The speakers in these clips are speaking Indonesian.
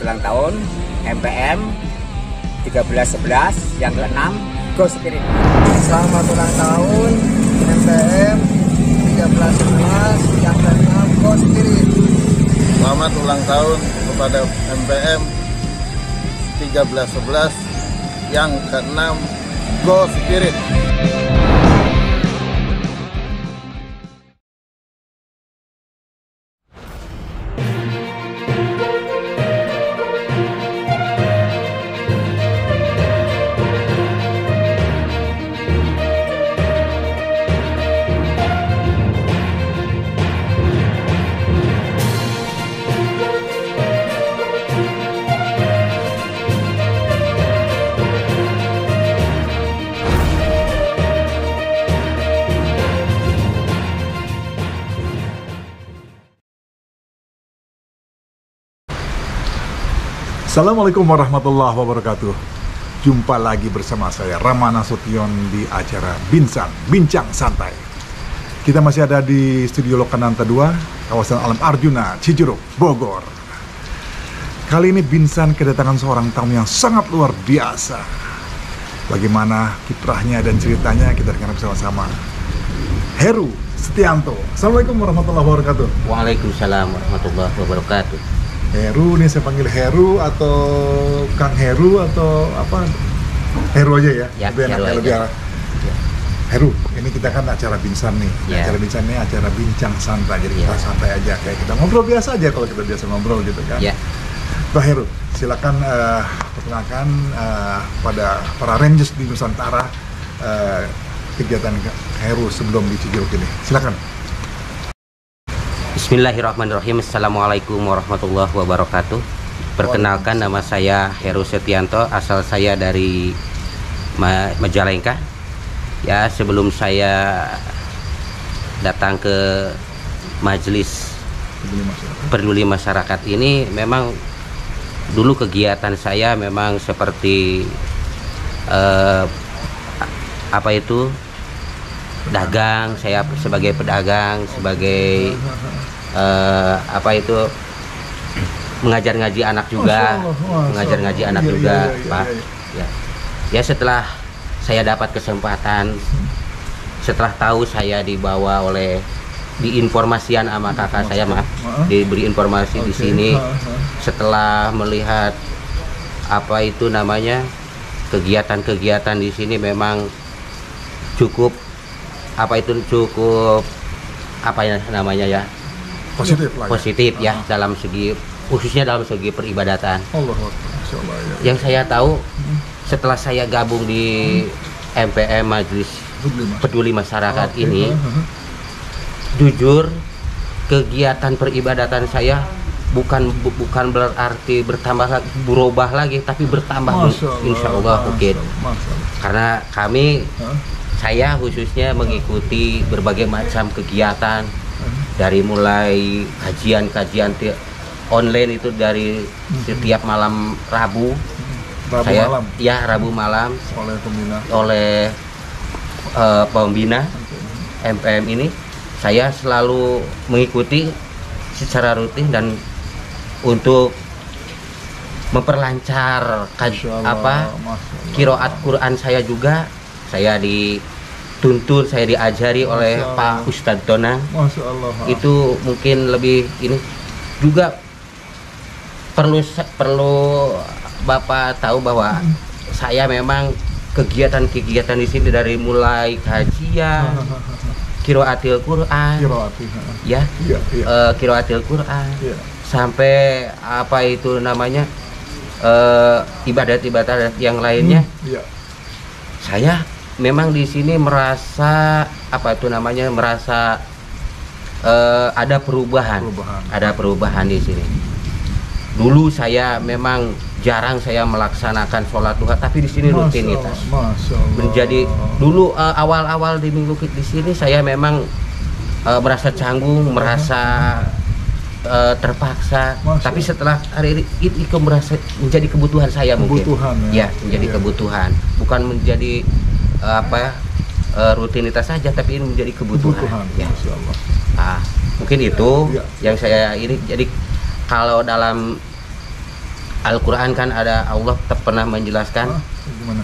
ulang tahun MPM 1311 yang ke-6 Go Spirit. Selamat ulang tahun MPM 1311 yang ke-6 Go Spirit. Selamat ulang tahun kepada MPM 1311 yang ke-6 Go Spirit. Assalamualaikum warahmatullahi wabarakatuh. Jumpa lagi bersama saya Rama Nasution di acara Bincang Santai. Kita masih ada di Studio Lokananta 2, kawasan Alam Arjuna, Cijeruk, Bogor. Kali ini Binsan kedatangan seorang tamu yang sangat luar biasa. Bagaimana kiprahnya dan ceritanya kita dengar bersama-sama. Heru Setianto. Assalamualaikum warahmatullahi wabarakatuh. Waalaikumsalam warahmatullahi wabarakatuh. Heru, nih saya panggil Heru atau Kang Heru atau apa? Heru aja ya, Ya, lebih enak, Heru lebih aja. enak. Heru, ini kita kan acara Binsan nih. Ya. Acara Binsan ini acara bincang santai, jadi kita Ya. santai aja kayak kita ngobrol biasa aja kalau kita biasa ngobrol gitu kan. Ya, Pak Heru, silakan perkenalkan pada para Rangers di Nusantara kegiatan Heru sebelum di Cijeruk ini. Silakan. Bismillahirrahmanirrahim. Assalamualaikum warahmatullahi wabarakatuh. Perkenalkan, nama saya Heru Setianto, asal saya dari Majalengka. Ya, sebelum saya datang ke majelis peduli masyarakat ini, memang dulu kegiatan saya memang seperti apa itu, dagang. Saya sebagai pedagang, sebagai apa itu, mengajar ngaji anak juga, mengajar ngaji anak Iya, juga, iya, iya, Pak. iya. Ya, setelah saya dapat kesempatan, setelah tahu saya dibawa oleh, diinformasikan sama kakak saya, maaf, diberi informasi di Oke. sini. Setelah melihat apa itu namanya, kegiatan-kegiatan di sini memang cukup apa ya namanya ya, Positif lah. positif ya, dalam segi, khususnya dalam segi peribadatan. Allah, Masya Allah ya. Yang saya tahu setelah saya gabung di MPM Majelis Peduli Masyarakat Oke. ini, jujur kegiatan peribadatan saya bukan berarti bertambah, berubah lagi, tapi bertambah, insya Allah mungkin. Karena kami, saya khususnya mengikuti berbagai macam kegiatan, dari mulai kajian-kajian online itu dari setiap malam Rabu. Malam Ya, Rabu malam oleh pembina. oleh pembina MPM ini, saya selalu mengikuti secara rutin, dan untuk memperlancar Masya Allah, apa Masya Allah. qiraat Quran saya juga, saya dituntun, saya diajari oleh Masya Allah. Pak Ustadz Donang. Masya Allah. Itu mungkin lebih ini juga perlu Bapak tahu bahwa saya memang kegiatan-kegiatan di sini dari mulai kajian, qiraatil Quran, Qiraati. ya, Iya, iya. qiraatil Quran, Iya. sampai apa itu namanya, ibadat-ibadat yang lainnya. Iya. Saya memang di sini merasa apa itu namanya, merasa ada perubahan. Ada perubahan di sini. Dulu saya memang jarang saya melaksanakan sholat duha, tapi di sini rutinitas. Masya Allah. Menjadi dulu awal-awal di minggu di sini saya memang merasa canggung, merasa terpaksa. Masya Tapi Allah. setelah hari ini merasa menjadi kebutuhan saya, mungkin. Kebutuhan, ya. Ya, menjadi Iya. kebutuhan, bukan menjadi rutinitas saja, tapi ini menjadi kebutuhan. Ya. Masya Allah. Mungkin itu Ya. yang saya ini. Jadi kalau dalam Al-Quran kan ada Allah pernah menjelaskan, Gimana?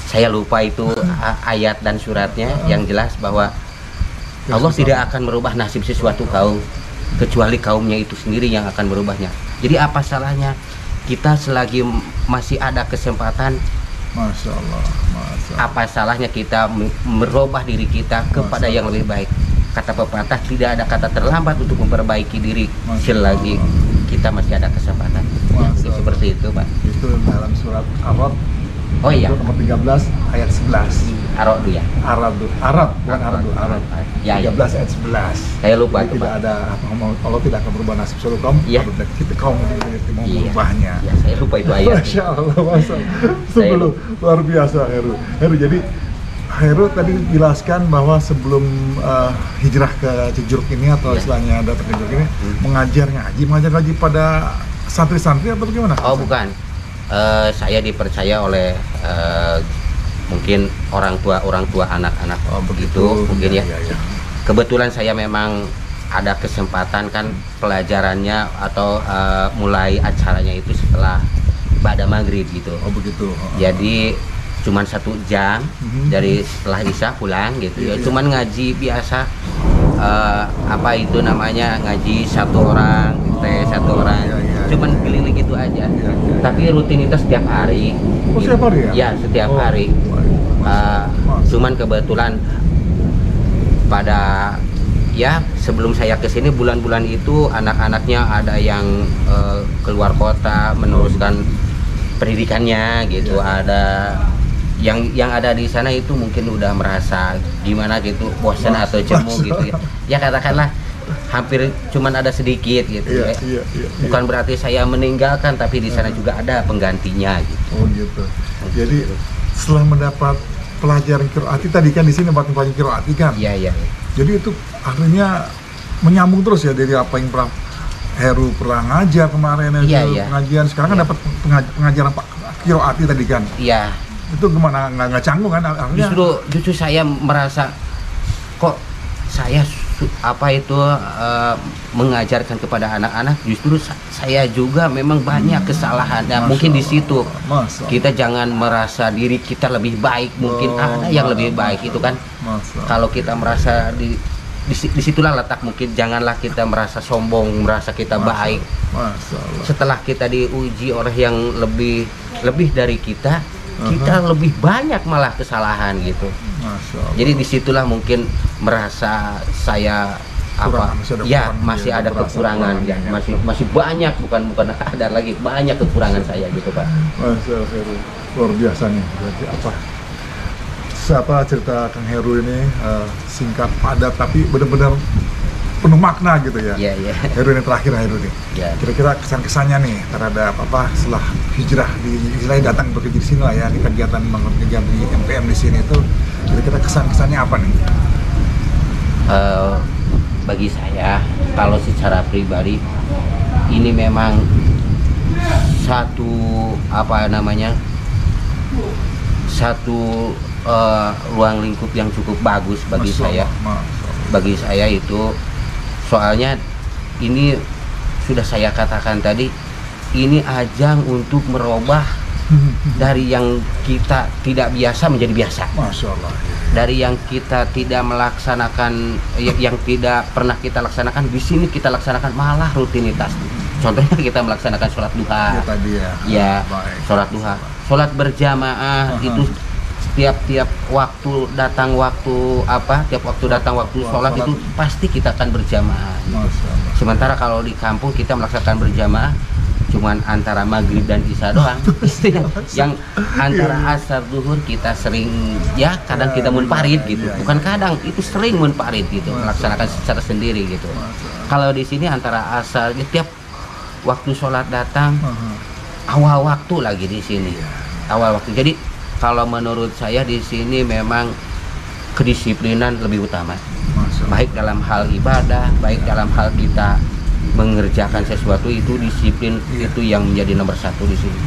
saya lupa itu ayat dan suratnya, yang jelas bahwa Allah tidak akan merubah nasib sesuatu kaum kecuali kaumnya itu sendiri yang akan merubahnya. Jadi apa salahnya kita selagi masih ada kesempatan, Masya Allah, Masya Allah. apa salahnya kita merubah diri kita kepada yang lebih baik. Kata pepatah, tidak ada kata terlambat untuk memperbaiki diri selagi kita masih ada kesempatan. Masya Allah. Seperti itu, Pak. Itu dalam surat Arab, Oh iya, nomor 13 ayat 11. Arok dulu ya. Arab, bukan Arab, Arab. Ya, ya. 13 ayat 11. Saya lupa Jadi tuh, tidak Pak. ada Allah tidak akan berubah nasib suatu kaum, Iya. apabila kita kaum itu mau Iya. merubahnya. Ya, saya lupa itu ayat. Masya Allah, Masya Allah. Sebelum luar biasa Heru. Heru, jadi Heru tadi jelaskan bahwa sebelum hijrah ke Cijuruk ini atau Iya. istilahnya datang ke Cijuruk ini mengajar ngaji pada santri-santri atau bagaimana? Oh bukan, saya dipercaya oleh mungkin orang tua anak-anak Oh, begitu mungkin ya. Ya. Kebetulan saya memang ada kesempatan kan pelajarannya atau mulai acaranya itu setelah ba'da maghrib gitu. Oh begitu. Jadi cuman 1 jam Mhm. dari setelah isya pulang gitu ya. Iya. Cuman ngaji biasa, apa itu namanya, ngaji 1 orang, teh 1 orang. iya, iya. Cuman keliling gitu aja. Iya. Tapi rutinitas setiap hari. Oh, setiap hari ya? Ya, setiap Oh, hari. Cuman kebetulan pada ya sebelum saya kesini bulan-bulan itu anak-anaknya ada yang keluar kota meneruskan pendidikannya gitu. Iya. Ada yang ada di sana itu mungkin udah merasa gimana gitu, bosan atau jemu gitu ya. Ya katakanlah hampir cuman ada sedikit gitu Iya, ya. iya. Bukan berarti saya meninggalkan, tapi di sana juga ada penggantinya gitu. Oh gitu. Jadi setelah mendapat pelajaran qiraati tadi kan di sini dapat pelajaran qiraati kan. Iya, iya. Jadi itu akhirnya menyambung terus ya dari apa yang pernah Heru pernah ngajar kemarin itu Iya, iya. pengajian. Sekarang kan Iya. dapat pengajaran Pak qiraati tadi kan. Iya. Itu gimana nggak canggung kan akhirnya? Justru saya merasa kok saya mengajarkan kepada anak-anak, justru saya juga memang banyak kesalahan. Nah, Masya mungkin di Allah. situ Masya Allah. kita jangan merasa diri kita lebih baik, mungkin ada yang lebih baik itu kan. Masya Allah. Kalau kita merasa disitulah letak, mungkin janganlah kita merasa sombong, merasa kita baik. Masya Allah. Setelah kita diuji oleh yang lebih dari kita, kita lebih banyak malah kesalahan gitu. Masya Allah. Jadi disitulah mungkin merasa saya Kurang, masih ada ya kekurangan, masih ya, ada merasa kekurangan ya, kekurangan, masih banyak, bukan ada lagi, banyak kekurangan saya gitu Pak. Masya Allah, Heru. Luar biasa nih. Berarti siapa cerita Kang Heru ini singkat padat tapi benar-benar penuh makna gitu ya. Iya, iya. Heru ini terakhir Heru nih. Ya. Kira-kira kesan-kesannya nih terhadap setelah hijrah istilahnya datang bekerja di sini lah ya, di kegiatan di MPM di sini itu kira-kira kesan-kesannya apa nih? Bagi saya kalau secara pribadi ini memang satu ruang lingkup yang cukup bagus bagi Masya saya. Allah, Masya Allah. Bagi saya itu soalnya ini sudah saya katakan tadi, ini ajang untuk merubah dari yang kita tidak biasa menjadi biasa, Masya Allah. dari yang kita tidak melaksanakan, yang tidak pernah kita laksanakan, di sini kita laksanakan malah rutinitas. Contohnya kita melaksanakan sholat duha, Ya tadi ya. ya Baik. sholat duha, sholat berjamaah itu tiap waktu datang waktu sholat itu pasti kita akan berjamaah. Masya Allah. Sementara kalau di kampung kita melaksanakan berjamaah cuman antara maghrib dan isya doang. Yang antara asar zuhur kita sering ya kadang kita munfarid gitu. Bukan kadang, itu sering munfarid gitu, melaksanakan secara sendiri gitu. Kalau di sini antara asar tiap waktu sholat datang awal waktu lagi di sini. Awal waktu. Jadi kalau menurut saya di sini memang kedisiplinan lebih utama. Baik dalam hal ibadah, baik dalam hal kita mengerjakan sesuatu, itu disiplin itu yang menjadi nomor 1 di sini.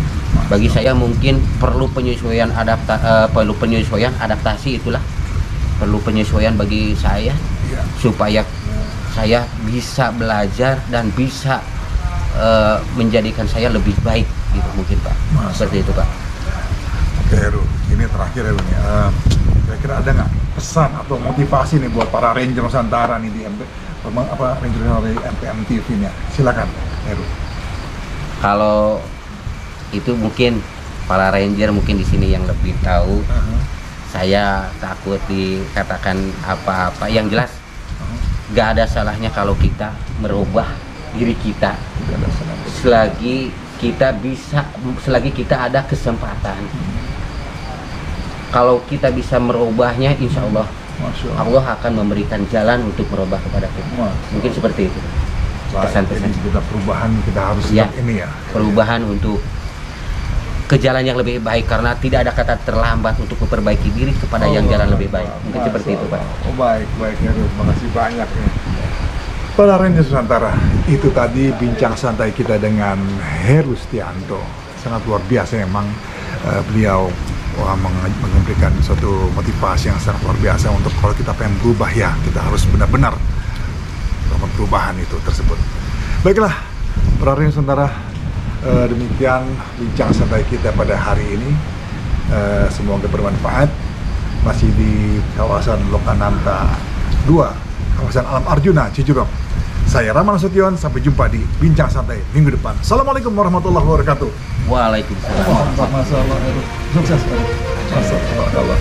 Bagi saya mungkin perlu penyesuaian adaptasi, itulah perlu penyesuaian bagi saya supaya saya bisa belajar dan bisa menjadikan saya lebih baik gitu mungkin Pak. Seperti itu Pak. Oke Heru, ini terakhir Heru nih. Kira-kira ada nggak pesan atau motivasi nih buat para Ranger Nusantara nih di Ranger dari MPM TV nya? Silakan Heru. Kalau itu mungkin para Ranger mungkin di sini yang lebih tahu. Saya takut dikatakan apa-apa. Yang jelas nggak ada salahnya kalau kita merubah diri kita selagi kita ada kesempatan. Kalau kita bisa merubahnya, insya Allah Allah akan memberikan jalan untuk merubah kepada kita. Mungkin seperti itu pesan-pesan. Kita perubahan, kita harus ini ya, perubahan untuk ke jalan yang lebih baik, karena tidak ada kata terlambat untuk memperbaiki diri kepada yang jalan lebih baik. Mungkin seperti itu Pak. Oh baik Heru, terima kasih banyak ya. Para Ranger Nusantara, itu tadi bincang santai kita dengan Heru Setianto. Sangat luar biasa memang, beliau memberikan suatu motivasi yang sangat luar biasa untuk kalau kita pengen berubah ya, kita harus benar-benar melakukan perubahan itu tersebut. Baiklah, para Ranger Nusantara, demikian bincang santai kita pada hari ini. Semoga bermanfaat. Masih di kawasan Lokananta 2, kawasan Alam Arjuna, Cijeruk. Saya Rama Nasution, sampai jumpa di bincang santai minggu depan. Assalamualaikum warahmatullahi wabarakatuh. Waalaikumsalam. Masalah, sukses. Masalah.